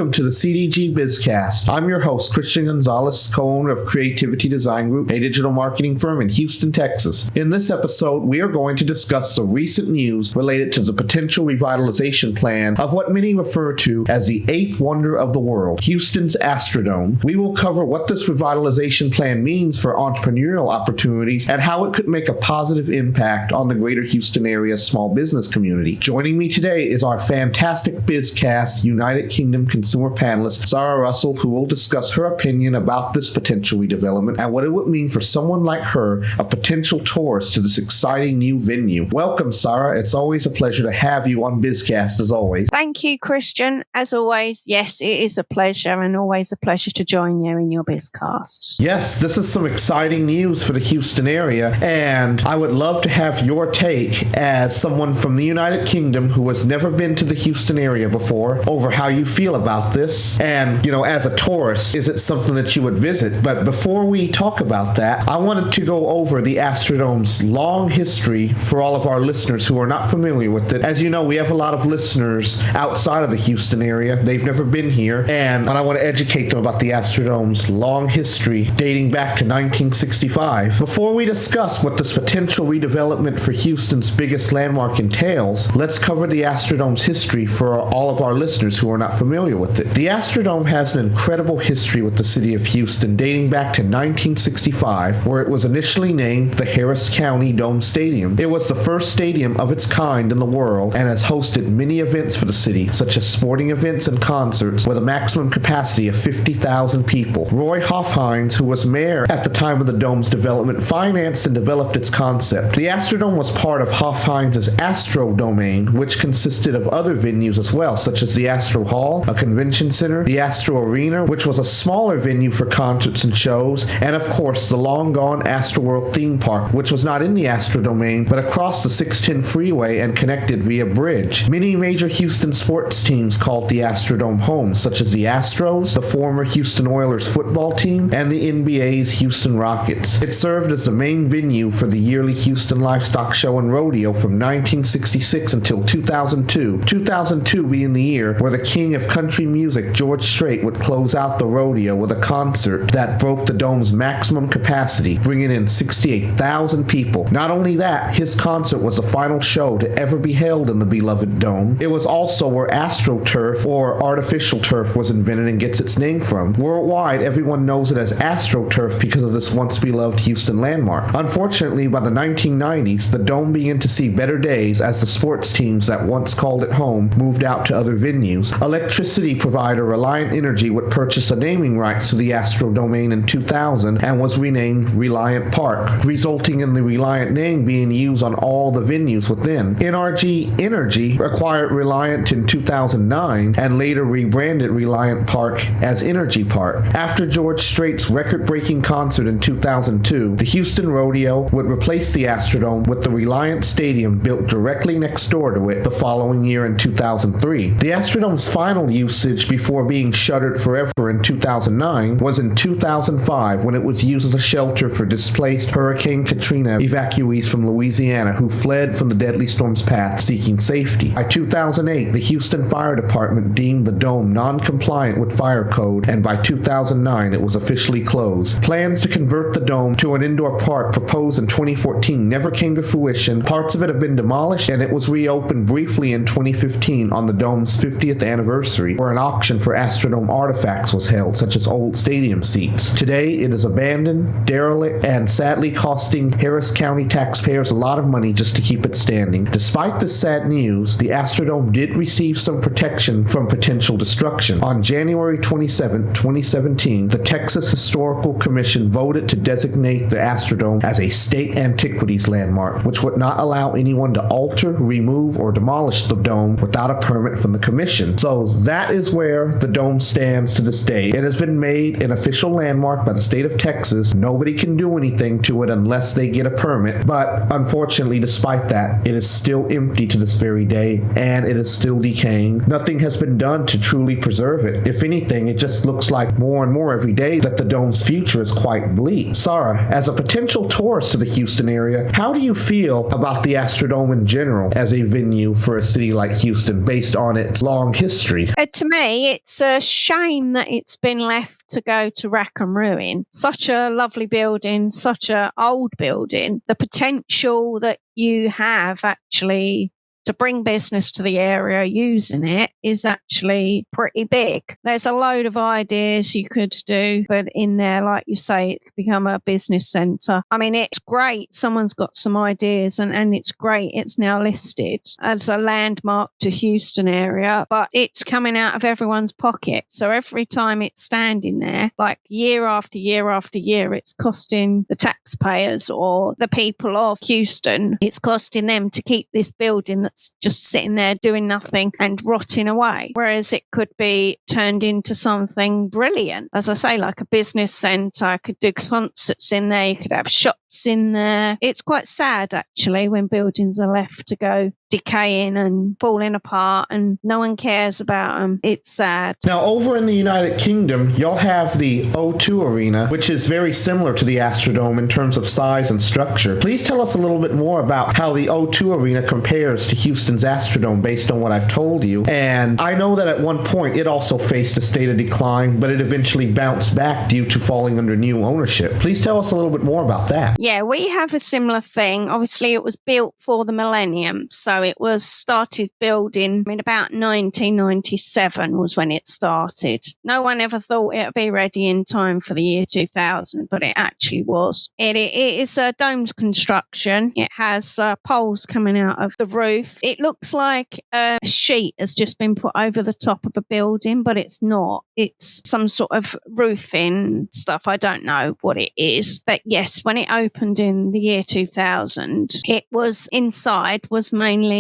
welcome to the CDG BizCast. I'm your host, Christian Gonzalez, co-owner of Creativity Design Group, a digital marketing firm in Houston, Texas. In this episode, we are going to discuss the recent news related to the potential revitalization plan of what many refer to as the eighth wonder of the world, Houston's Astrodome. We will cover what this revitalization plan means for entrepreneurial opportunities and how it could make a positive impact on the greater Houston area small business community. Joining me today is our fantastic BizCast United Kingdom consumer panelist, Sara Russell, who will discuss her opinion about this potential redevelopment and what it would mean for someone like her, a potential tourist to this exciting new venue. Welcome, Sara. It's always a pleasure to have you on BizCast, as always. Thank you, Christian. As always, yes, it is a pleasure and always a pleasure to join you in your BizCasts. Yes, this is some exciting news for the Houston area, and I would love to have your take as someone from the United Kingdom who has never been to the Houston area before over how you feel about this. And, as a tourist, is it something that you would visit? But before we talk about that, I wanted to go over the Astrodome's long history for all of our listeners who are not familiar with it. As you know, we have a lot of listeners outside of the Houston area. They've never been here, and I want to educate them about the Astrodome's long history dating back to 1965. Before we discuss what this potential redevelopment for Houston's biggest landmark entails, let's cover the Astrodome's history for all of our listeners who are not familiar with it. The Astrodome has an incredible history with the city of Houston dating back to 1965, where it was initially named the Harris County Dome Stadium. It was the first stadium of its kind in the world and has hosted many events for the city, such as sporting events and concerts with a maximum capacity of 50,000 people. Roy Hofheinz, who was mayor at the time of the dome's development, financed and developed its concept. The Astrodome was part of Hofheinz's Astrodome, which consisted of other venues as well, such as the Astro Hall, a convention center, the Astro Arena, which was a smaller venue for concerts and shows, and of course the long-gone Astroworld theme park, which was not in the Astrodome, but across the 610 freeway and connected via bridge. Many major Houston sports teams called the Astrodome home, such as the Astros, the former Houston Oilers football team, and the NBA's Houston Rockets. It served as the main venue for the yearly Houston Livestock Show and Rodeo from 1966 until 2002. 2002 being the year where the king of country music, George Strait, would close out the rodeo with a concert that broke the dome's maximum capacity, bringing in 68,000 people. Not only that, his concert was the final show to ever be held in the beloved dome. It was also where AstroTurf, or artificial turf, was invented and gets its name from. Worldwide, everyone knows it as AstroTurf because of this once beloved Houston landmark. Unfortunately, by the 1990s, the dome began to see better days as the sports teams that once called it home moved out to other venues. Electricity provider Reliant Energy would purchase the naming rights to the Astrodome in 2000 and was renamed Reliant Park, resulting in the Reliant name being used on all the venues within. NRG Energy acquired Reliant in 2009 and later rebranded Reliant Park as Energy Park. After George Strait's record-breaking concert in 2002, the Houston Rodeo would replace the Astrodome with the Reliant Stadium built directly next door to it the following year in 2003. The Astrodome's final usage before being shuttered forever in 2009 was in 2005 when it was used as a shelter for displaced Hurricane Katrina evacuees from Louisiana who fled from the deadly storm's path seeking safety. By 2008, the Houston Fire Department deemed the dome non-compliant with fire code, and by 2009 it was officially closed. Plans to convert the dome to an indoor park proposed in 2014 never came to fruition. Parts of it have been demolished, and it was reopened briefly in 2015 on the dome's 50th anniversary, where an auction for Astrodome artifacts was held, such as old stadium seats. Today, it is abandoned, derelict, and sadly costing Harris County taxpayers a lot of money just to keep it standing. Despite this sad news, the Astrodome did receive some protection from potential destruction. On January 27, 2017, the Texas Historical Commission voted to designate the Astrodome as a state antiquities landmark, which would not allow anyone to alter, remove, or demolish the dome without a permit from the commission. So that is where the dome stands to this day. It has been made an official landmark by the state of Texas. Nobody can do anything to it unless they get a permit, but unfortunately, despite that, it is still empty to this very day, and it is still decaying. Nothing has been done to truly preserve it. If anything, it just looks like more and more every day that the dome's future is quite bleak. Sara, as a potential tourist to the Houston area, how do you feel about the Astrodome in general as a venue for a city like Houston based on its long history? To me, me, it's a shame that it's been left to go to rack and ruin. Such a lovely building, such an old building. The potential that you have actually to bring business to the area using it is actually pretty big. There's a load of ideas you could do, but in there, like you say, it could become a business centre. I mean, it's great. Someone's got some ideas and it's great. It's now listed as a landmark to Houston area, but it's coming out of everyone's pocket. So every time it's standing there, like year after year after year, it's costing the taxpayers or the people of Houston, it's costing them to keep this building that's just sitting there doing nothing and rotting away. Whereas it could be turned into something brilliant. As I say, like a business centre, I could do concerts in there, you could have shops in there. It's quite sad actually when buildings are left to go decaying and falling apart and no one cares about them. It's sad. Now, over in the United Kingdom, you'll have the O2 Arena, which is very similar to the Astrodome in terms of size and structure. Please tell us a little bit more about how the O2 Arena compares to Houston's Astrodome based on what I've told you. And I know that at one point it also faced a state of decline, but it eventually bounced back due to falling under new ownership. Please tell us a little bit more about that. Yeah, we have a similar thing. Obviously, it was built for the Millennium, so it was started building in about 1997 was when it started. No one ever thought it would be ready in time for the year 2000, but it actually was. It is a domed construction. It has poles coming out of the roof. It looks like a sheet has just been put over the top of a building, but it's not. It's some sort of roofing stuff. I don't know what it is. But yes, when it opened in the year 2000, it was inside was mainly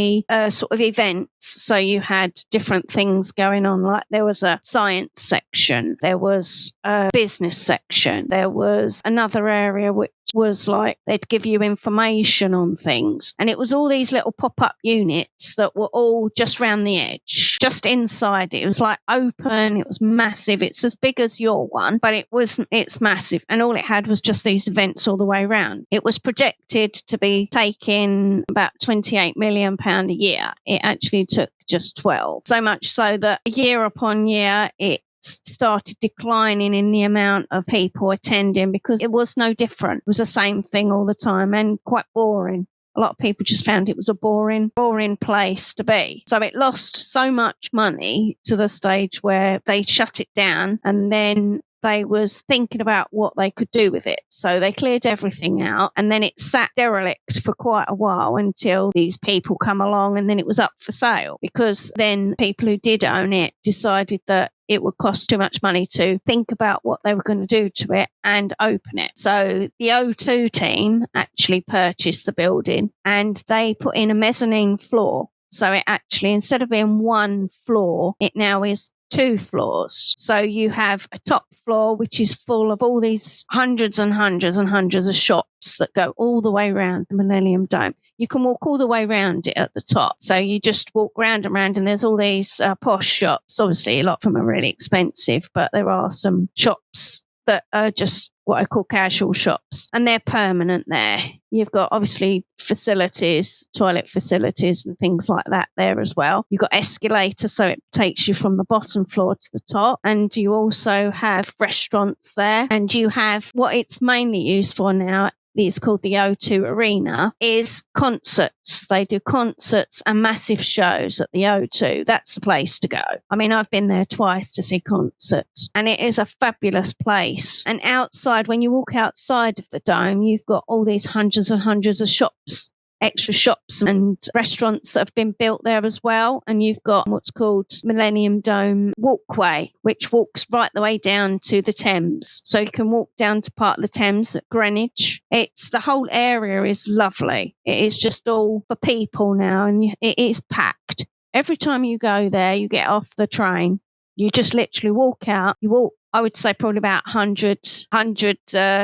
sort of events. So you had different things going on. Like there was a science section. There was a business section. There was another area which was like they'd give you information on things. And it was all these little pop-up units that were all just round the edge, just inside it. It was like open. It was massive. It's as big as your one, but it's massive. And all it had was just these events all the way around. It was projected to be taking about £28 million a year. It actually took just 12. So much so that year upon year, it started declining in the amount of people attending because it was no different. It was the same thing all the time and quite boring. A lot of people just found it was a boring place to be. So it lost so much money to the stage where they shut it down, and then they was thinking about what they could do with it. So they cleared everything out, and then it sat derelict for quite a while until these people come along, and then it was up for sale because then people who did own it decided that it would cost too much money to think about what they were going to do to it and open it. So the O2 team actually purchased the building and they put in a mezzanine floor. So it actually, instead of being one floor, it now is 2 floors. So you have a top floor, which is full of all these hundreds and hundreds and hundreds of shops that go all the way around the Millenium Dome. You can walk all the way around it at the top. So you just walk round and round and there's all these posh shops. Obviously, a lot of them are really expensive, but there are some shops that are just what I call casual shops, and they're permanent there. You've got obviously facilities, toilet facilities and things like that there as well. You've got escalators, so it takes you from the bottom floor to the top, and you also have restaurants there, and you have what it's mainly used for now. It's called the O2 Arena, is concerts. They do concerts and massive shows at the O2. That's the place to go. I mean, I've been there twice to see concerts, and it is a fabulous place. And outside, when you walk outside of the dome, you've got all these hundreds and hundreds of shops, extra shops and restaurants that have been built there as well. And you've got what's called Millenium Dome Walkway, which walks right the way down to the Thames. So you can walk down to part of the Thames at Greenwich. The whole area is lovely. It is just all for people now, and it is packed. Every time you go there, you get off the train, you just literally walk out, you walk, I would say probably about 100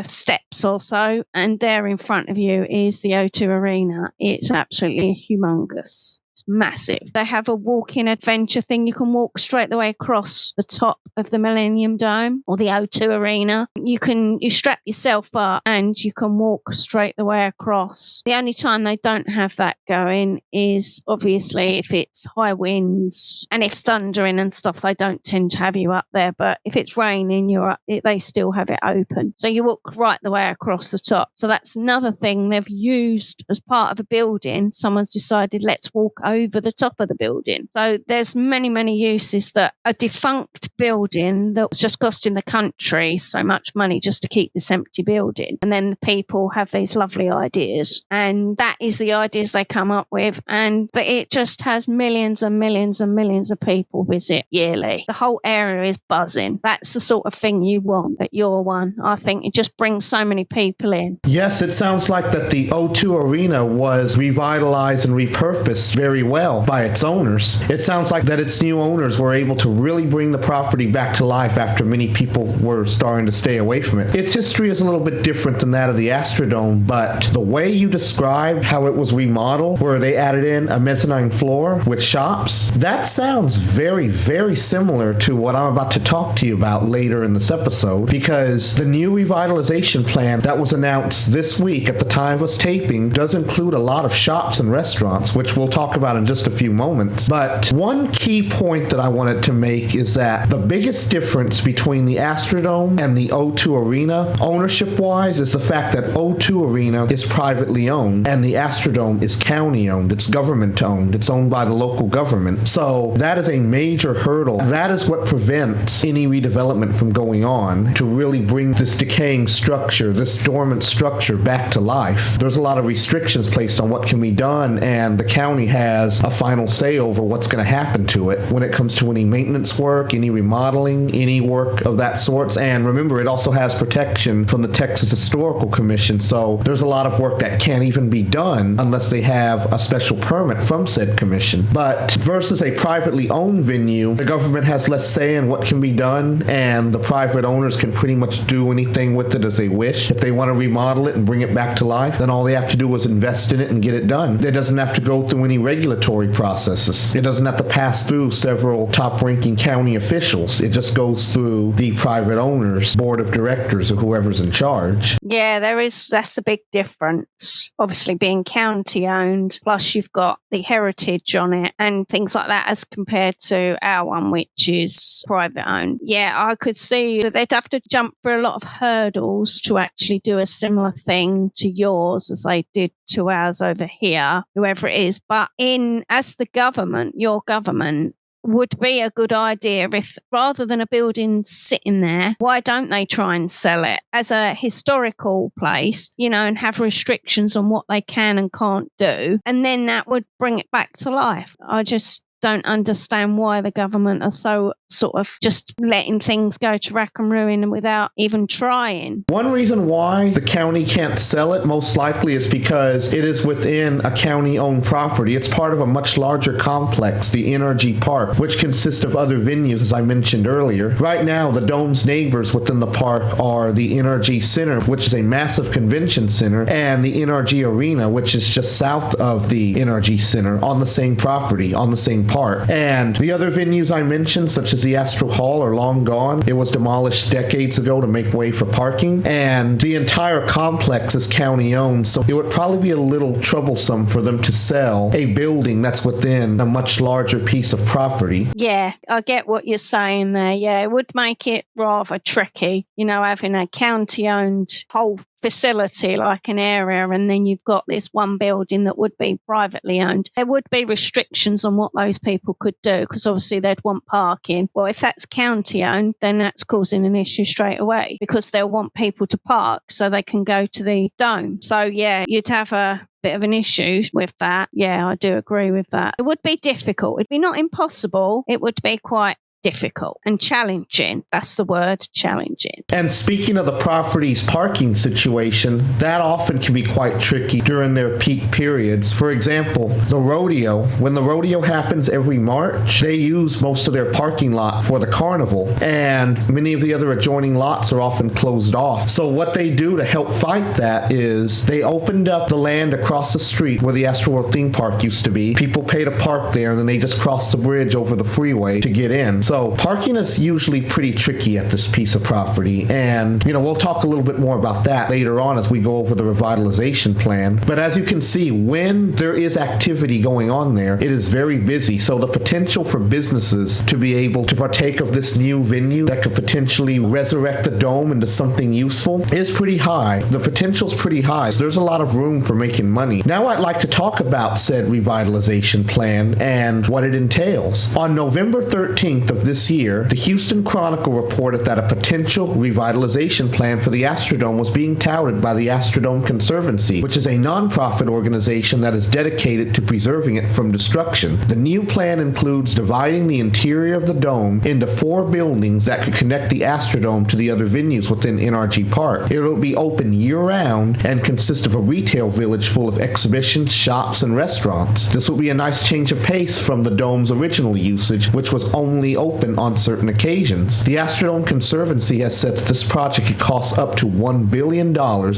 steps or so, and there in front of you is the O2 Arena. It's absolutely humongous. It's massive. They have a walk-in adventure thing. You can walk straight the way across the top of the Millenium Dome or the O2 Arena. You strap yourself up and you can walk straight the way across. The only time they don't have that going is obviously if it's high winds and if it's thundering and stuff, they don't tend to have you up there. But if it's raining, they still have it open. So you walk right the way across the top. So that's another thing they've used as part of a building. Someone's decided, let's walk over the top of the building. So there's many, many uses that a defunct building that was just costing the country so much money just to keep this empty building. And then the people have these lovely ideas. And that is the ideas they come up with. And it just has millions and millions and millions of people visit yearly. The whole area is buzzing. That's the sort of thing you want at your one. I think it just brings so many people in. Yes, it sounds like that the O2 Arena was revitalized and repurposed very well by its owners. It sounds like that its new owners were able to really bring the property back to life after many people were starting to stay away from it. Its history is a little bit different than that of the Astrodome, but the way you described how it was remodeled, where they added in a mezzanine floor with shops, that sounds very, very similar to what I'm about to talk to you about later in this episode, because the new revitalization plan that was announced this week at the time of us taping does include a lot of shops and restaurants, which we'll talk about in just a few moments. But one key point that I wanted to make is that the biggest difference between the Astrodome and the O2 Arena, ownership-wise, is the fact that O2 Arena is privately owned and the Astrodome is county-owned. It's government-owned. It's owned by the local government. So that is a major hurdle. That is what prevents any redevelopment from going on to really bring this decaying structure, this dormant structure back to life. There's a lot of restrictions placed on what can be done, and the county has a final say over what's going to happen to it when it comes to any maintenance work, any remodeling, any work of that sort. And remember, it also has protection from the Texas Historical Commission, so there's a lot of work that can't even be done unless they have a special permit from said commission. But versus a privately owned venue, the government has less say in what can be done, and the private owners can pretty much do anything with it as they wish. If they want to remodel it and bring it back to life, then all they have to do is invest in it and get it done. It doesn't have to go through any regulatory processes. It doesn't have to pass through several top-ranking county officials. It just goes through the private owners, board of directors, or whoever's in charge. Yeah, that's a big difference. Obviously being county owned, plus you've got the heritage on it and things like that as compared to our one, which is private owned. Yeah, I could see that they'd have to jump through a lot of hurdles to actually do a similar thing to yours as they did to ours over here, whoever it is. But as the government, your government, would be a good idea if rather than a building sitting there, why don't they try and sell it as a historical place, and have restrictions on what they can and can't do. And then that would bring it back to life. I just don't understand why the government are so sort of just letting things go to rack and ruin without even trying. One reason why the county can't sell it most likely is because it is within a county-owned property. It's part of a much larger complex, the Energy Park, which consists of other venues, as I mentioned earlier. Right now, the Dome's neighbors within the park are the Energy Center, which is a massive convention center, and the Energy Arena, which is just south of the Energy Center on the same property, on the same park. And the other venues I mentioned, such as the Astro Hall, are long gone. It was demolished decades ago to make way for parking, and the entire complex is county owned, so it would probably be a little troublesome for them to sell a building that's within a much larger piece of property. Yeah, I get what you're saying there. Yeah, it would make it rather tricky, having a county owned whole facility like an area, and then you've got this one building that would be privately owned. There would be restrictions on what those people could do, because obviously they'd want parking. Well, if that's county owned, then that's causing an issue straight away, because they'll want people to park so they can go to the dome. So yeah, you'd have a bit of an issue with that. Yeah, I do agree with that. It would be difficult. It'd be not impossible. It would be quite difficult and challenging. That's the word, challenging. And speaking of the property's parking situation, that often can be quite tricky during their peak periods. For example, the rodeo. When the rodeo happens every March, they use most of their parking lot for the carnival, and many of the other adjoining lots are often closed off. So what they do to help fight that is they opened up the land across the street where the Astroworld theme park used to be. People pay to park there, and then they just cross the bridge over the freeway to get in. So parking is usually pretty tricky at this piece of property, and we'll talk a little bit more about that later on as we go over the revitalization plan. But as you can see, when there is activity going on there, it is very busy. So the potential for businesses to be able to partake of this new venue that could potentially resurrect the dome into something useful is pretty high. The potential is pretty high. So there's a lot of room for making money. Now I'd like to talk about said revitalization plan and what it entails. On November 13th of this year, the Houston Chronicle reported that a potential revitalization plan for the Astrodome was being touted by the Astrodome Conservancy, which is a non-profit organization that is dedicated to preserving it from destruction. The new plan includes dividing the interior of the dome into 4 buildings that could connect the Astrodome to the other venues within NRG Park. It will be open year-round and consist of a retail village full of exhibitions, shops, and restaurants. This will be a nice change of pace from the dome's original usage, which was only open on certain occasions. The Astrodome Conservancy has said that this project could cost up to $1 billion,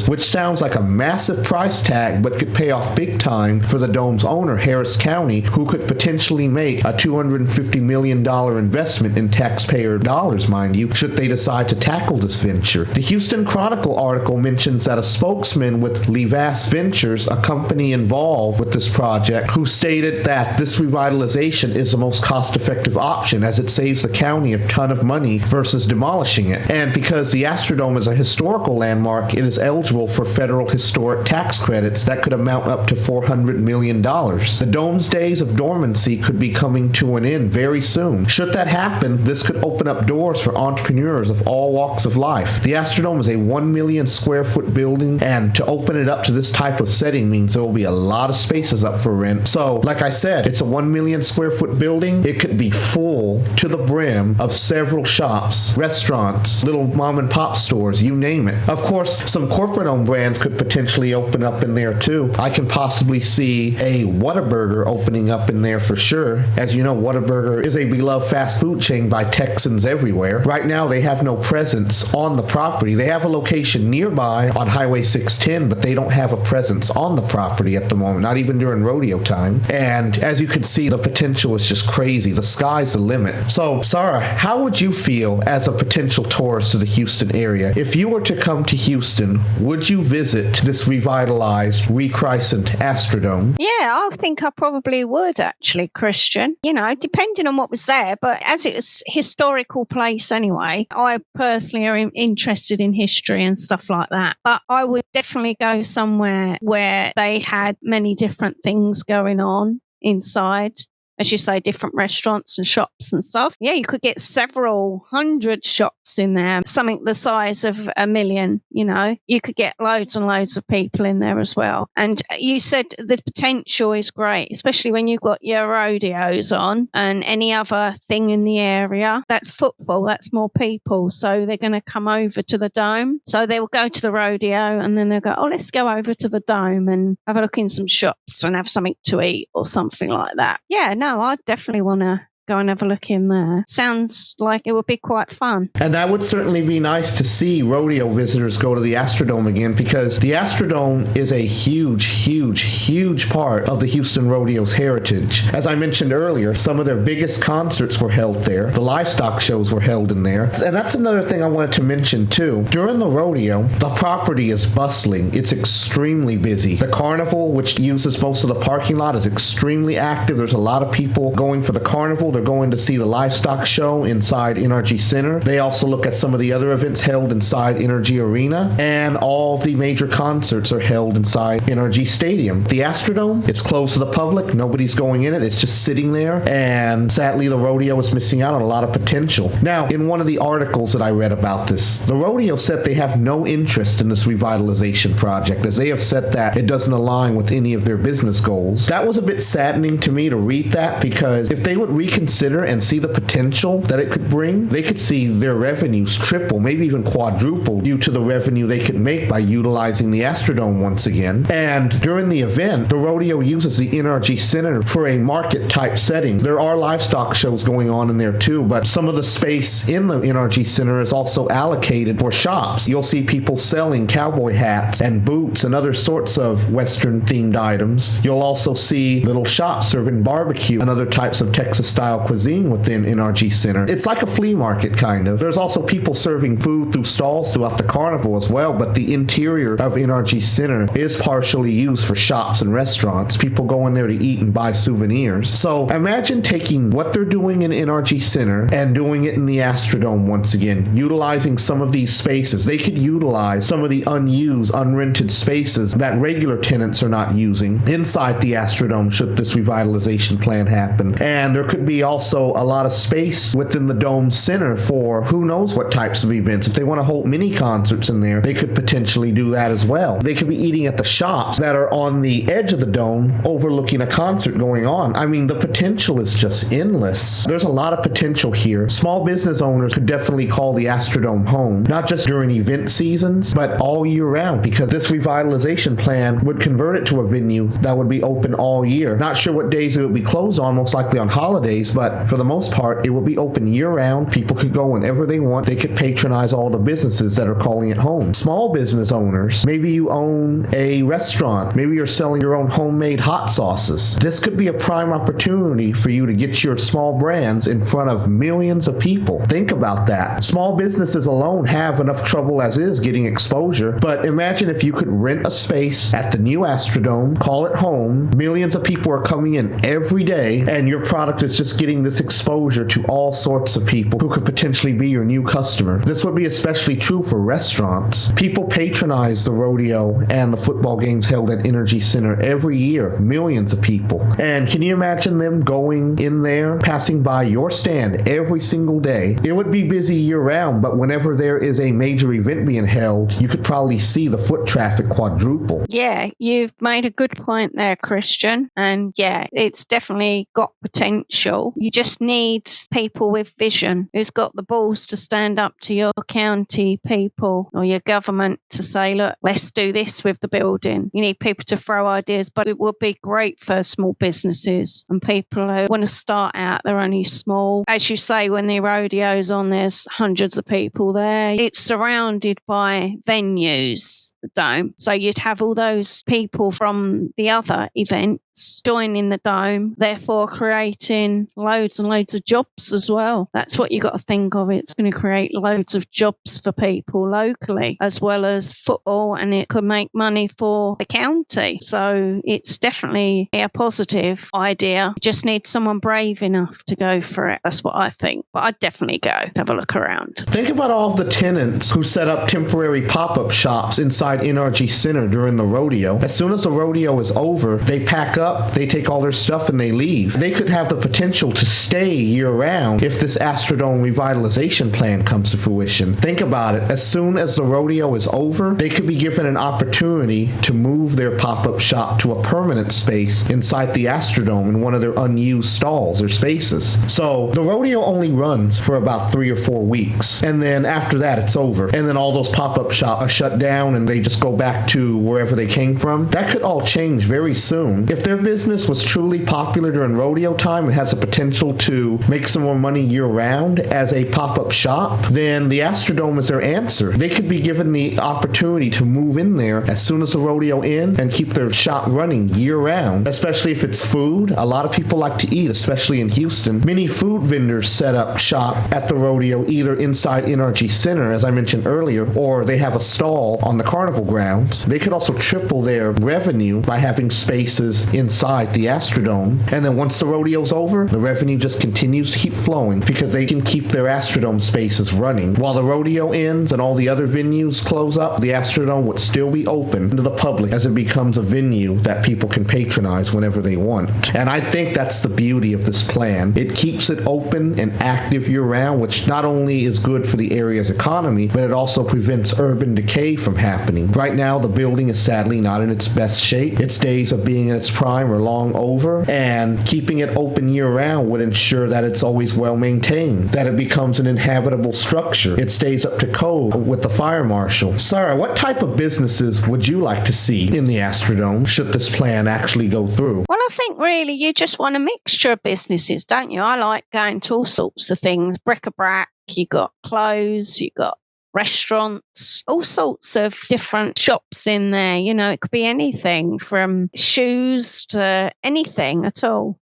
which sounds like a massive price tag, but could pay off big time for the dome's owner, Harris County, who could potentially make a $250 million investment in taxpayer dollars, mind you, should they decide to tackle this venture. The Houston Chronicle article mentions that a spokesman with Levass Ventures, a company involved with this project, who stated that this revitalization is the most cost-effective option as it saves the county a ton of money versus demolishing it. And because the Astrodome is a historical landmark, it is eligible for federal historic tax credits that could amount up to $400 million. The dome's days of dormancy could be coming to an end very soon. Should that happen, this could open up doors for entrepreneurs of all walks of life. The Astrodome is a 1 million square foot building, and to open it up to this type of setting means there will be a lot of spaces up for rent. So, like I said, it's a 1 million square foot building. It could be full to the brim of several shops, restaurants, little mom and pop stores, you name it. Of course, some corporate owned brands could potentially open up in there too. I can possibly see a Whataburger opening up in there for sure. As you know, Whataburger is a beloved fast food chain by Texans everywhere. Right now, they have no presence on the property. They have a location nearby on Highway 610, but they don't have a presence on the property at the moment, not even during rodeo time. And as you can see, the potential is just crazy. The sky's the limit. So, Sara, how would you feel as a potential tourist to the Houston area? If you were to come to Houston, would you visit this revitalized, rechristened Astrodome? Yeah, I think I probably would actually, Christian. Depending on what was there, but as it's a historical place anyway, I personally am interested in history and stuff like that. But I would definitely go somewhere where they had many different things going on inside. As you say, different restaurants and shops and stuff. Yeah, you could get several hundred shops in there, something the size of 1 million, You could get loads and loads of people in there as well. And you said the potential is great, especially when you've got your rodeos on and any other thing in the area. That's football, that's more people. So they're going to come over to the dome. So they will go to the rodeo and then they'll go, let's go over to the dome and have a look in some shops and have something to eat or something like that. Yeah, no, I definitely want to go and have a look in there. Sounds like it would be quite fun. And that would certainly be nice to see rodeo visitors go to the Astrodome again, because the Astrodome is a huge part of the Houston Rodeo's heritage. As I mentioned earlier, some of their biggest concerts were held there. The livestock shows were held in there. And that's another thing I wanted to mention too. During the rodeo, the property is bustling. It's extremely busy. The carnival, which uses most of the parking lot, is extremely active. There's a lot of people going for the carnival. They're going to see the livestock show inside NRG Center. They also look at some of the other events held inside NRG Arena, and all the major concerts are held inside NRG Stadium. The Astrodome, it's closed to the public. Nobody's going in it. It's just sitting there, and sadly, the rodeo is missing out on a lot of potential. Now, in one of the articles that I read about this, the rodeo said they have no interest in this revitalization project, as they have said that it doesn't align with any of their business goals. That was a bit saddening to me to read that, because if they would reconsider consider and see the potential that it could bring, they could see their revenues triple, maybe even quadruple due to the revenue they could make by utilizing the Astrodome once again. And during the event, the rodeo uses the NRG Center for a market type setting. There are livestock shows going on in there too, but some of the space in the NRG Center is also allocated for shops. You'll see people selling cowboy hats and boots and other sorts of Western themed items. You'll also see little shops serving barbecue and other types of Texas style cuisine within NRG Center. It's like a flea market kind of. There's also people serving food through stalls throughout the carnival as well, but the interior of NRG Center is partially used for shops and restaurants. People go in there to eat and buy souvenirs. So imagine taking what they're doing in NRG Center and doing it in the Astrodome once again, utilizing some of these spaces. They could utilize some of the unused, unrented spaces that regular tenants are not using inside the Astrodome should this revitalization plan happen. And there could be also a lot of space within the dome center for who knows what types of events. If they want to hold mini concerts in there, they could potentially do that as well. They could be eating at the shops that are on the edge of the dome overlooking a concert going on. I mean, the potential is just endless. There's a lot of potential here. Small business owners could definitely call the Astrodome home, not just during event seasons, but all year round, because this revitalization plan would convert it to a venue that would be open all year. Not sure what days it would be closed on, most likely on holidays, but for the most part, it will be open year round. People could go whenever they want. They could patronize all the businesses that are calling it home. Small business owners, maybe you own a restaurant, maybe you're selling your own homemade hot sauces. This could be a prime opportunity for you to get your small brands in front of millions of people. Think about that. Small businesses alone have enough trouble as is getting exposure, but imagine if you could rent a space at the new Astrodome, call it home, millions of people are coming in every day, and your product is just getting this exposure to all sorts of people who could potentially be your new customer. This would be especially true for restaurants. People patronize the rodeo and the football games held at NRG Center every year, millions of people. And can you imagine them going in there, passing by your stand every single day? It would be busy year round, but whenever there is a major event being held, you could probably see the foot traffic quadruple. Yeah, you've made a good point there, Christian. And yeah, it's definitely got potential. You just need people with vision who's got the balls to stand up to your county people or your government to say, look, let's do this with the building. You need people to throw ideas, but it would be great for small businesses and people who want to start out. They're only small. As you say, when the rodeo's on, there's hundreds of people there. It's surrounded by venues, the dome. So you'd have all those people from the other events joining the dome, therefore creating loads and loads of jobs as well. That's what you got to think of. It's going to create loads of jobs for people locally, as well as football, and it could make money for the county. So it's definitely a positive idea. You just need someone brave enough to go for it. That's what I think. But I'd definitely go have a look around. Think about all of the tenants who set up temporary pop-up shops inside NRG Center during the rodeo. As soon as the rodeo is over, they pack up, they take all their stuff, and they leave. They could have the potential to stay year-round if this Astrodome Revitalization Plan comes to fruition. Think about it. As soon as the rodeo is over, they could be given an opportunity to move their pop-up shop to a permanent space inside the Astrodome in one of their unused stalls or spaces. So the rodeo only runs for about 3 or 4 weeks, and then after that it's over, and then all those pop-up shops are shut down and they just go back to wherever they came from. That could all change very soon. If their business was truly popular during rodeo time, it has the potential to make some more money year-round as a pop-up shop, then the Astrodome is their answer. They could be given the opportunity to move in there as soon as the rodeo ends and keep their shop running year-round, especially if it's food. A lot of people like to eat, especially in Houston. Many food vendors set up shop at the rodeo either inside NRG Center, as I mentioned earlier, or they have a stall on the carnival grounds. They could also triple their revenue by having spaces inside the Astrodome. And then once the rodeo's over, the revenue just continues to keep flowing because they can keep their Astrodome spaces running. While the rodeo ends and all the other venues close up, the Astrodome would still be open to the public as it becomes a venue that people can patronize whenever they want. And I think that's the beauty of this plan. It keeps it open and active year-round, which not only is good for the area's economy, but it also prevents urban decay from happening. Right now, the building is sadly not in its best shape. Its days of being in its prime prime or long over, and keeping it open year-round would ensure that it's always well maintained, that it becomes an inhabitable structure, it stays up to code with the fire marshal. Sara, what type of businesses would you like to see in the Astrodome should this plan actually go through? Well, I think really you just want a mixture of businesses, don't you? I like going to all sorts of things, bric-a-brac, you got clothes, you got restaurants, all sorts of different shops in there. You know, it could be anything from shoes to anything at all.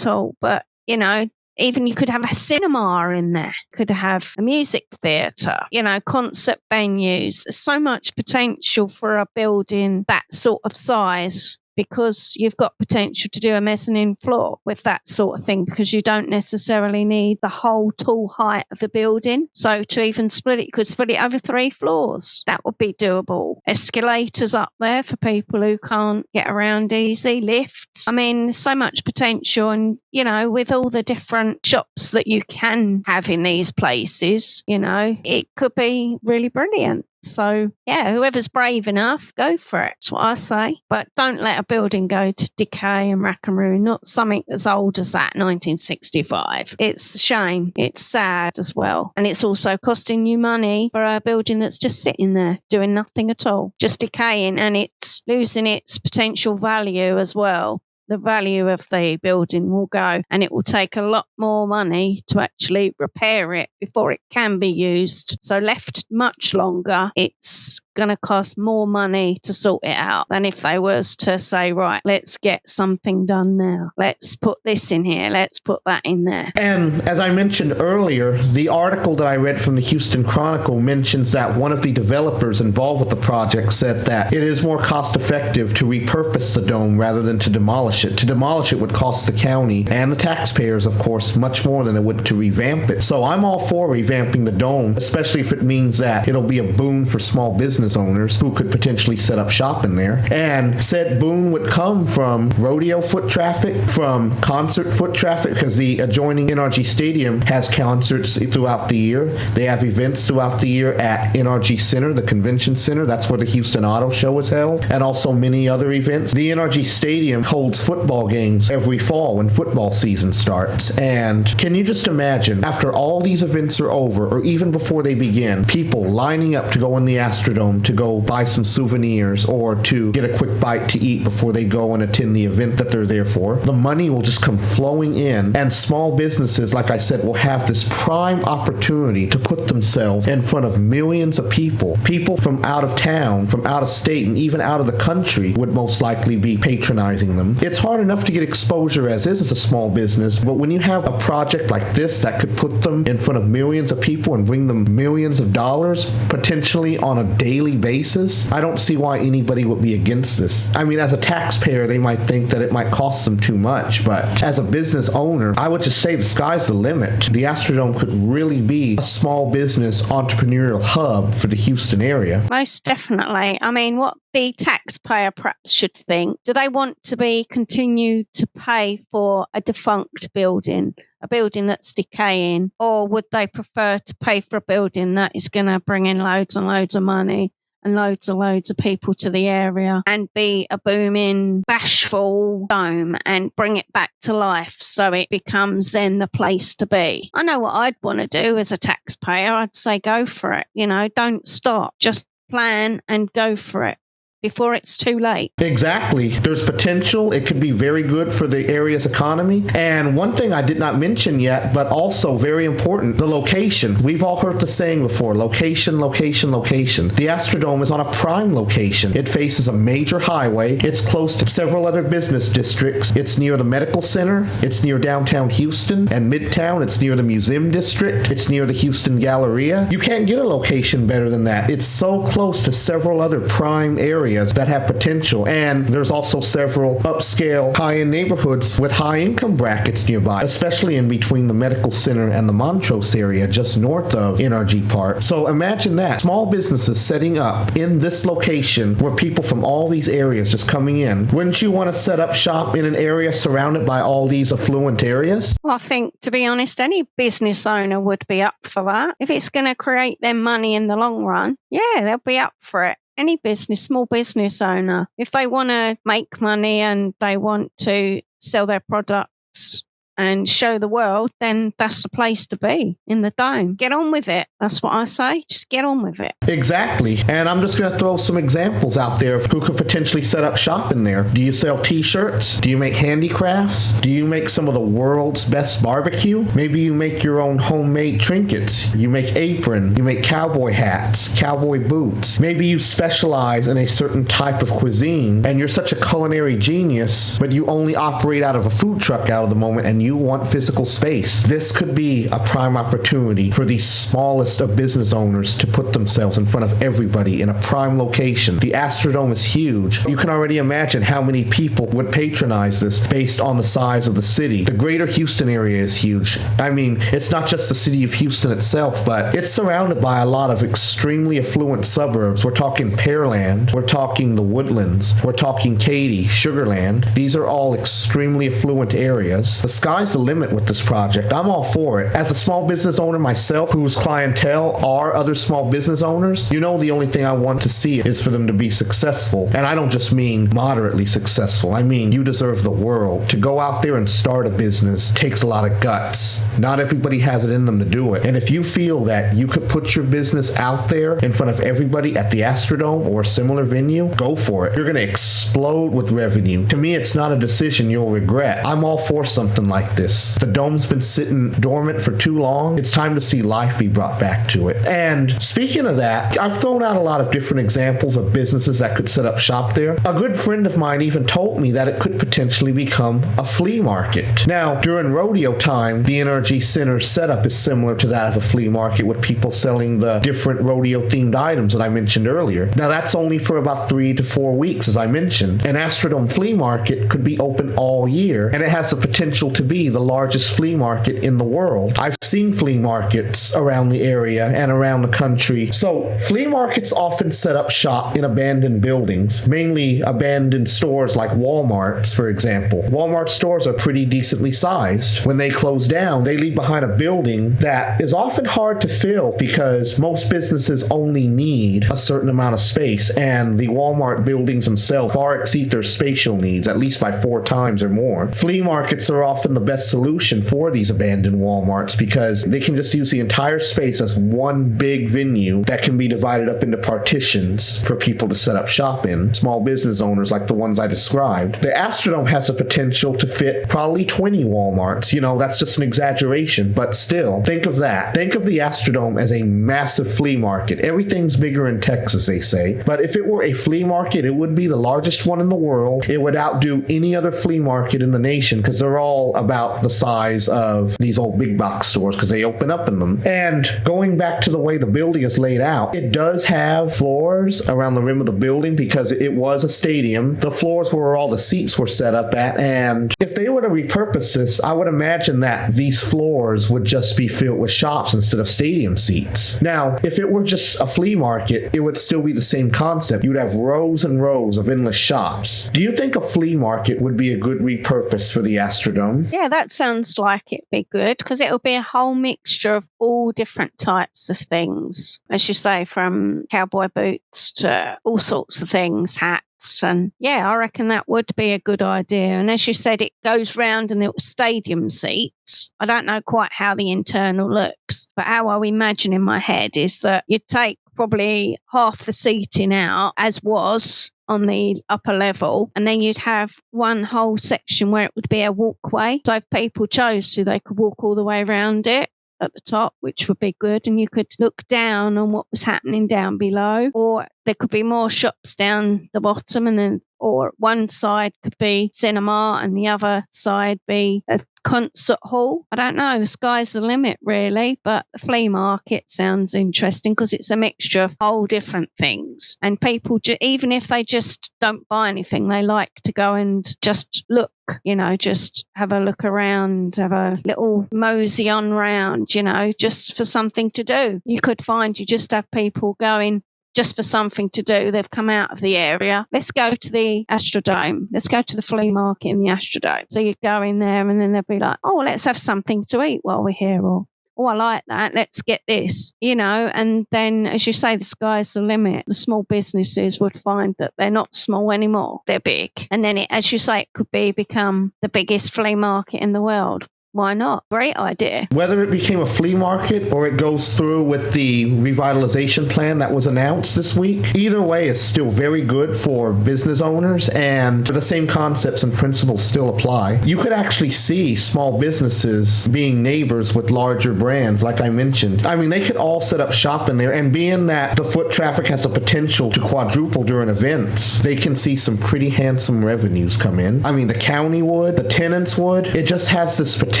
But, you know, even you could have a cinema in there, could have a music theatre, you know, concert venues. There's so much potential for a building that sort of size, because you've got potential to do a mezzanine floor with that sort of thing, because you don't necessarily need the whole tall height of the building. So to even split it, you could split it over 3 floors. That would be doable. Escalators up there for people who can't get around easy, lifts. I mean, there's so much potential. And, you know, with all the different shops that you can have in these places, you know, it could be really brilliant. So, yeah, whoever's brave enough, go for it. That's what I say. But don't let a building go to decay and rack and ruin. Not something as old as that, 1965. It's a shame. It's sad as well. And it's also costing you money for a building that's just sitting there, doing nothing at all, just decaying, and it's losing its potential value as well. The value of the building will go, and it will take a lot more money to actually repair it before it can be used. So left much longer, it's going to cost more money to sort it out than if they was to say, right, let's get something done now. Let's put this in here. Let's put that in there. And as I mentioned earlier, the article that I read from the Houston Chronicle mentions that one of the developers involved with the project said that it is more cost effective to repurpose the dome rather than to demolish it. To demolish it would cost the county and the taxpayers, of course, much more than it would to revamp it. So I'm all for revamping the dome, especially if it means that it'll be a boon for small business owners who could potentially set up shop in there. And said boon would come from rodeo foot traffic, from concert foot traffic, because the adjoining NRG Stadium has concerts throughout the year. They have events throughout the year at NRG Center, the convention center. That's where the Houston Auto Show is held, and also many other events. The NRG Stadium holds football games every fall when football season starts. And can you just imagine, after all these events are over, or even before they begin, people lining up to go in the Astrodome to go buy some souvenirs or to get a quick bite to eat before they go and attend the event that they're there for. The money will just come flowing in, and small businesses, like I said, will have this prime opportunity to put themselves in front of millions of people. People from out of town, from out of state, and even out of the country would most likely be patronizing them. It's hard enough to get exposure as is as a small business, but when you have a project like this that could put them in front of millions of people and bring them millions of dollars potentially on a daily basis, I don't see why anybody would be against this. I mean, as a taxpayer, they might think that it might cost them too much, but as a business owner, I would just say the sky's the limit. The Astrodome could really be a small business entrepreneurial hub for the Houston area. Most definitely. I mean, what the taxpayer perhaps should think, do they want to be continue to pay for a defunct building, a building that's decaying, or would they prefer to pay for a building that is going to bring in loads and loads of money and loads of people to the area and be a booming, bashful dome and bring it back to life so it becomes then the place to be? I know what I'd want to do as a taxpayer. I'd say go for it. You know, don't stop. Just plan and go for it before it's too late. Exactly. There's potential. It could be very good for the area's economy. And one thing I did not mention yet, but also very important, the location. We've all heard the saying before, location, location, location. The Astrodome is on a prime location. It faces a major highway. It's close to several other business districts. It's near the medical center. It's near downtown Houston and Midtown. It's near the museum district. It's near the Houston Galleria. You can't get a location better than that. It's so close to several other prime areas that have potential, and there's also several upscale high-end neighborhoods with high income brackets nearby, especially in between the medical center and the Montrose area just north of NRG Park. So imagine that, small businesses setting up in this location where people from all these areas just coming in. Wouldn't you want to set up shop in an area surrounded by all these affluent areas? Well, I think, to be honest, any business owner would be up for that. If it's going to create them money in the long run, yeah, they'll be up for it. any business, small business owner, if they want to make money and they want to sell their products and show the world, then that's the place to be, in the Dome. Get on with it. That's what I say. Just get on with it. Exactly. And I'm just going to throw some examples out there of who could potentially set up shop in there. Do you sell t-shirts? Do you make handicrafts? Do you make some of the world's best barbecue? Maybe you make your own homemade trinkets. You make apron. You make cowboy hats, cowboy boots. Maybe you specialize in a certain type of cuisine and you're such a culinary genius, but you only operate out of a food truck out of the moment and you want physical space. This could be a prime opportunity for the smallest of business owners to put themselves in front of everybody in a prime location. The Astrodome is huge. You can already imagine how many people would patronize this based on the size of the city. The greater Houston area is huge. I mean, it's not just the city of Houston itself, but it's surrounded by a lot of extremely affluent suburbs. We're talking Pearland, we're talking the Woodlands, we're talking Katy, Sugarland. These are all extremely affluent areas. The sky's the limit with this project. I'm all for it. As a small business owner myself, whose clientele are other small business owners, you know the only thing I want to see is for them to be successful. And I don't just mean moderately successful. I mean, you deserve the world. To go out there and start a business takes a lot of guts. Not everybody has it in them to do it. And if you feel that you could put your business out there in front of everybody at the Astrodome or a similar venue, go for it. You're going to explode with revenue. To me, it's not a decision you'll regret. I'm all for something like this. The Dome's been sitting dormant for too long. It's time to see life be brought back to it. And speaking of that, I've thrown out a lot of different examples of businesses that could set up shop there. A good friend of mine even told me that it could potentially become a flea market. Now, during rodeo time, the NRG Center's setup is similar to that of a flea market with people selling the different rodeo-themed items that I mentioned earlier. Now, that's only for about 3 to 4 weeks, as I mentioned. An Astrodome flea market could be open all year, and it has the potential to be the largest flea market in the world. I've seen flea markets around the area and around the country. So, flea markets often set up shop in abandoned buildings, mainly abandoned stores like Walmart's, for example. Walmart stores are pretty decently sized. When they close down, they leave behind a building that is often hard to fill because most businesses only need a certain amount of space, and the Walmart buildings themselves far exceed their spatial needs, at least by 4 times or more. Flea markets are often the best solution for these abandoned Walmarts because they can just use the entire space as one big venue that can be divided up into partitions for people to set up shop in, small business owners like the ones I described. The Astrodome has the potential to fit probably 20 Walmarts. You know, that's just an exaggeration, but still, think of that. Think of the Astrodome as a massive flea market. Everything's bigger in Texas, they say, but if it were a flea market, it would be the largest one in the world. It would outdo any other flea market in the nation because they're all about the size of these old big box stores because they open up in them. And going back to the way the building is laid out, it does have floors around the rim of the building because it was a stadium. The floors were where all the seats were set up at, and if they were to repurpose this, I would imagine that these floors would just be filled with shops instead of stadium seats. Now, if it were just a flea market, it would still be the same concept. You'd have rows and rows of endless shops. Do you think a flea market would be a good repurpose for the Astrodome? Yeah, that sounds like it'd be good because it'll be a whole mixture of all different types of things. As you say, from cowboy boots to all sorts of things, hats. And yeah, I reckon that would be a good idea. And as you said, it goes round and it was stadium seats. I don't know quite how the internal looks, but how I imagine in my head is that you'd take probably half the seating out, as was on the upper level, and then you'd have one whole section where it would be a walkway. So if people chose to, they could walk all the way around it at the top, which would be good, and you could look down on what was happening down below, or there could be more shops down the bottom, and then or one side could be cinema and the other side be a concert hall. I don't know, the sky's the limit really, but the flea market sounds interesting because it's a mixture of whole different things, and people even if they just don't buy anything, they like to go and just look, you know, just have a look around, have a little mosey on round, you know, just for something to do. You could find you just have people going just for something to do. They've come out of the area. Let's go to the Astrodome. Let's go to the flea market in the Astrodome. So you go in there and then they'll be like, oh, let's have something to eat while we're here. Or oh, I like that, let's get this, and then, as you say, the sky's the limit. The small businesses would find that they're not small anymore, they're big. And then, as you say, it could become the biggest flea market in the world. Why not? Great idea. Whether it became a flea market or it goes through with the revitalization plan that was announced this week, either way, it's still very good for business owners, and the same concepts and principles still apply. You could actually see small businesses being neighbors with larger brands, like I mentioned. I mean, they could all set up shop in there, and being that the foot traffic has the potential to quadruple during events, they can see some pretty handsome revenues come in. I mean, the county would, the tenants would. It just has this potential.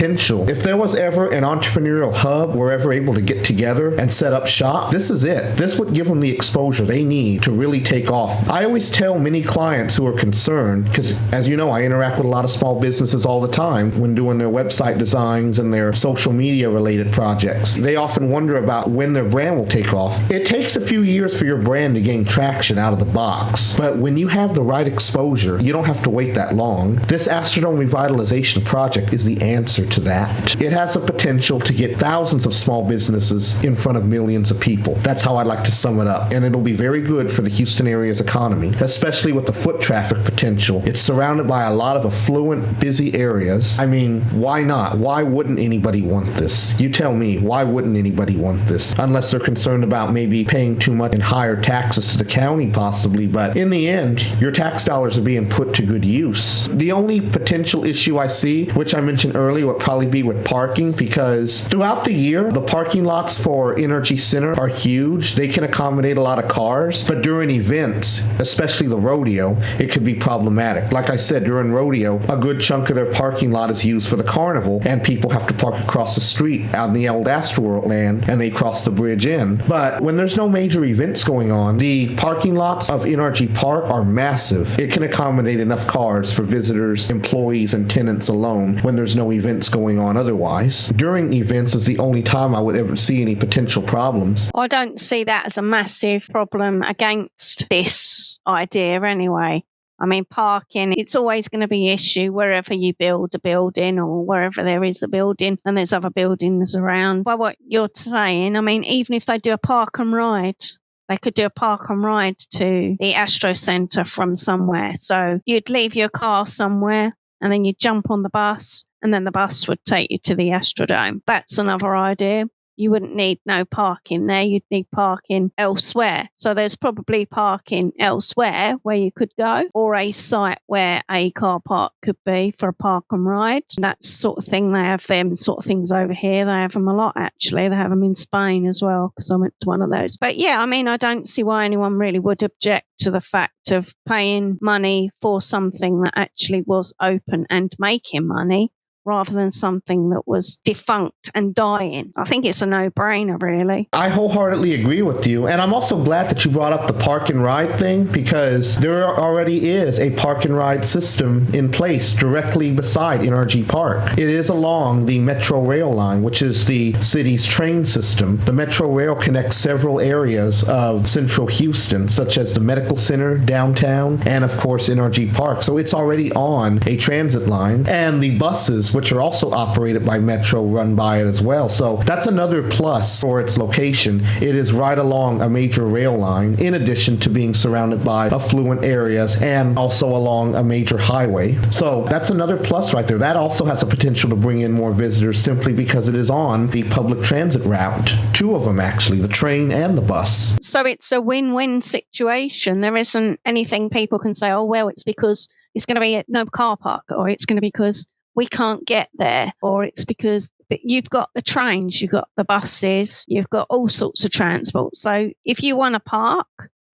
If there was ever an entrepreneurial hub we're ever able to get together and set up shop, this is it. This would give them the exposure they need to really take off. I always tell many clients who are concerned, because as you know, I interact with a lot of small businesses all the time when doing their website designs and their social media related projects. They often wonder about when their brand will take off. It takes a few years for your brand to gain traction out of the box, but when you have the right exposure, you don't have to wait that long. This Astrodome Revitalization project is the answer to that. It has the potential to get thousands of small businesses in front of millions of people. That's how I'd like to sum it up. And it'll be very good for the Houston area's economy, especially with the foot traffic potential. It's surrounded by a lot of affluent, busy areas. I mean, why not? Why wouldn't anybody want this? You tell me, why wouldn't anybody want this? Unless they're concerned about maybe paying too much in higher taxes to the county, possibly. But in the end, your tax dollars are being put to good use. The only potential issue I see, which I mentioned earlier, would probably be with parking, because throughout the year, the parking lots for Energy Center are huge. They can accommodate a lot of cars, but during events, especially the rodeo, it could be problematic. Like I said, during rodeo, a good chunk of their parking lot is used for the carnival, and people have to park across the street out in the old Astroworld land, and they cross the bridge in. But when there's no major events going on, the parking lots of NRG Park are massive. It can accommodate enough cars for visitors, employees, and tenants alone when there's no events going on otherwise. During events is the only time I would ever see any potential problems. I don't see that as a massive problem against this idea anyway. I mean, parking, it's always going to be an issue wherever you build a building or wherever there is a building and there's other buildings around. By what you're saying, I mean, even if they do a park and ride, they could do a park and ride to the Astro Centre from somewhere. So you'd leave your car somewhere and then you'd jump on the bus and then the bus would take you to the Astrodome. That's another idea. You wouldn't need no parking there. You'd need parking elsewhere. So there's probably parking elsewhere where you could go, or a site where a car park could be for a park and ride. That sort of thing. They have them sort of things over here. They have them a lot, actually. They have them in Spain as well, because I went to one of those. But yeah, I mean, I don't see why anyone really would object to the fact of paying money for something that actually was open and making money, rather than something that was defunct and dying. I think it's a no-brainer, really. I wholeheartedly agree with you. And I'm also glad that you brought up the park and ride thing, because there already is a park and ride system in place directly beside NRG Park. It is along the Metro Rail line, which is the city's train system. The Metro Rail connects several areas of central Houston, such as the medical center, downtown, and of course NRG Park. So it's already on a transit line. And the buses, which are also operated by Metro, run by it as well. So that's another plus for its location. It is right along a major rail line, in addition to being surrounded by affluent areas and also along a major highway. So that's another plus right there. That also has the potential to bring in more visitors simply because it is on the public transit route. Two of them, actually, the train and the bus. So it's a win-win situation. There isn't anything people can say, oh, well, it's because it's going to be no car park, or it's going to be because we can't get there, or it's because you've got the trains, you've got the buses, you've got all sorts of transport. So if you want to park,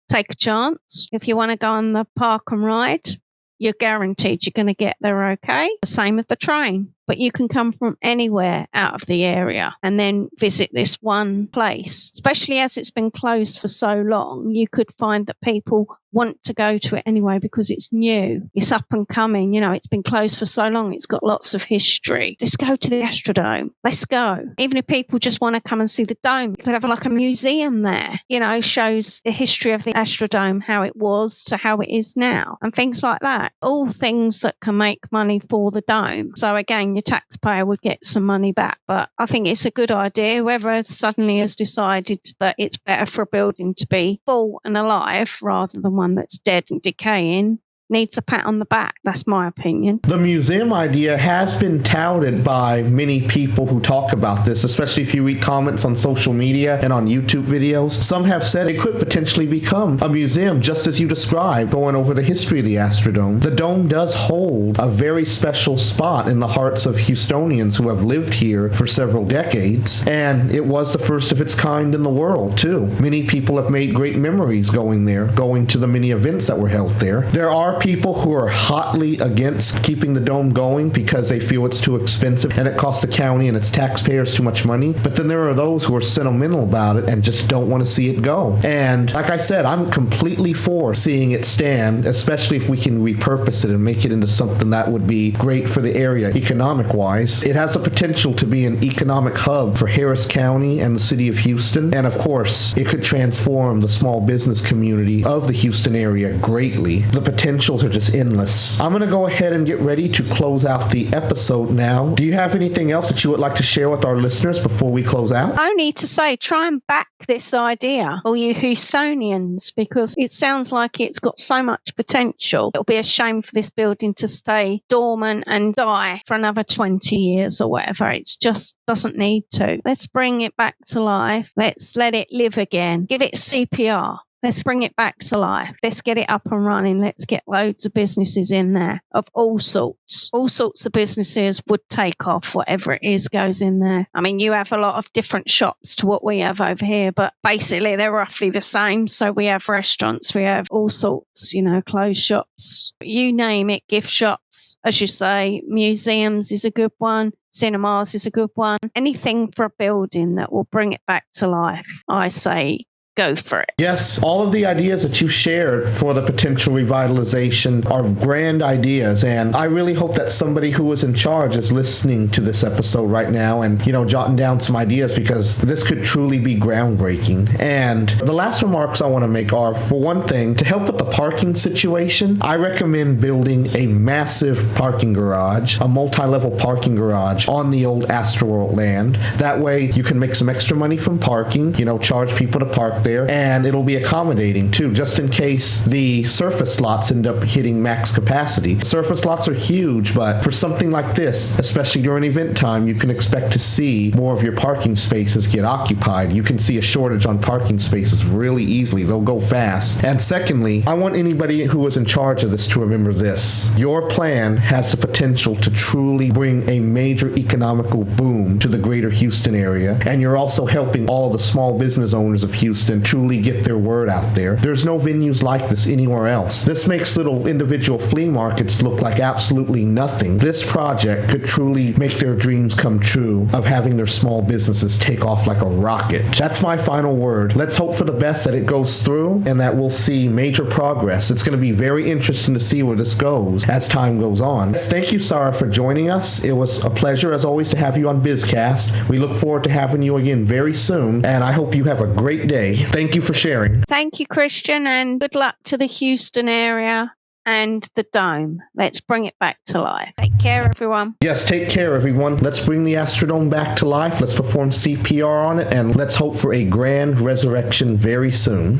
take a chance. If you want to go on the park and ride, you're guaranteed you're going to get there okay. The same with the train. But you can come from anywhere out of the area and then visit this one place. Especially as it's been closed for so long, you could find that people want to go to it anyway because it's new. It's up and coming. It's been closed for so long. It's got lots of history. Let's go to the Astrodome. Let's go. Even if people just want to come and see the dome, you could have like a museum there, shows the history of the Astrodome, how it was to how it is now, and things like that. All things that can make money for the dome. So again, your taxpayer would get some money back. But I think it's a good idea. Whoever suddenly has decided that it's better for a building to be full and alive rather than one that's dead and decaying needs a pat on the back. That's my opinion. The museum idea has been touted by many people who talk about this, especially if you read comments on social media and on YouTube videos. Some have said it could potentially become a museum, just as you described, going over the history of the Astrodome. The dome does hold a very special spot in the hearts of Houstonians who have lived here for several decades, and it was the first of its kind in the world, too. Many people have made great memories going there, going to the many events that were held there. There are people who are hotly against keeping the dome going because they feel it's too expensive and it costs the county and its taxpayers too much money. But then there are those who are sentimental about it and just don't want to see it go. And like I said, I'm completely for seeing it stand, especially if we can repurpose it and make it into something that would be great for the area economic-wise. It has the potential to be an economic hub for Harris County and the city of Houston. And of course, it could transform the small business community of the Houston area greatly. The potentials are just endless. I'm going to go ahead and get ready to close out the episode now. Do you have anything else that you would like to share with our listeners before we close out? Only to say, try and back this idea, all you Houstonians, because it sounds like it's got so much potential. It'll be a shame for this building to stay dormant and die for another 20 years or whatever. It just doesn't need to. Let's bring it back to life. Let's let it live again. Give it CPR. Let's bring it back to life. Let's get it up and running. Let's get loads of businesses in there of all sorts. All sorts of businesses would take off. Whatever it is goes in there. I mean, you have a lot of different shops to what we have over here, but basically they're roughly the same. So we have restaurants, we have all sorts, clothes shops, you name it, gift shops, as you say, museums is a good one. Cinemas is a good one. Anything for a building that will bring it back to life, I say, go for it. Yes, all of the ideas that you shared for the potential revitalization are grand ideas, and I really hope that somebody who is in charge is listening to this episode right now and, jotting down some ideas, because this could truly be groundbreaking. And the last remarks I want to make are, for one thing, to help with the parking situation, I recommend building a massive parking garage, a multi-level parking garage on the old Astroworld land. That way you can make some extra money from parking, charge people to park there, and it'll be accommodating too, just in case the surface slots end up hitting max capacity. Surface slots are huge, but for something like this, especially during event time, you can expect to see more of your parking spaces get occupied. You can see a shortage on parking spaces really easily. They'll go fast. And secondly, I want anybody who is in charge of this to remember this. Your plan has the potential to truly bring a major economical boom to the greater Houston area, and you're also helping all the small business owners of Houston truly get their word out there. There's no venues like this anywhere else. This makes little individual flea markets look like absolutely nothing. This project could truly make their dreams come true of having their small businesses take off like a rocket. That's my final word. Let's hope for the best, that it goes through and that we'll see major progress. It's going to be very interesting to see where this goes as time goes on. Thank you, Sara, for joining us. It was a pleasure, as always, to have you on BizCast. We look forward to having you again very soon, and I hope you have a great day. Thank you for sharing. Thank you, Christian, and good luck to the Houston area and the dome. Let's bring it back to life. Take care, everyone. Yes, take care, everyone. Let's bring the Astrodome back to life. Let's perform CPR on it, and let's hope for a grand resurrection very soon.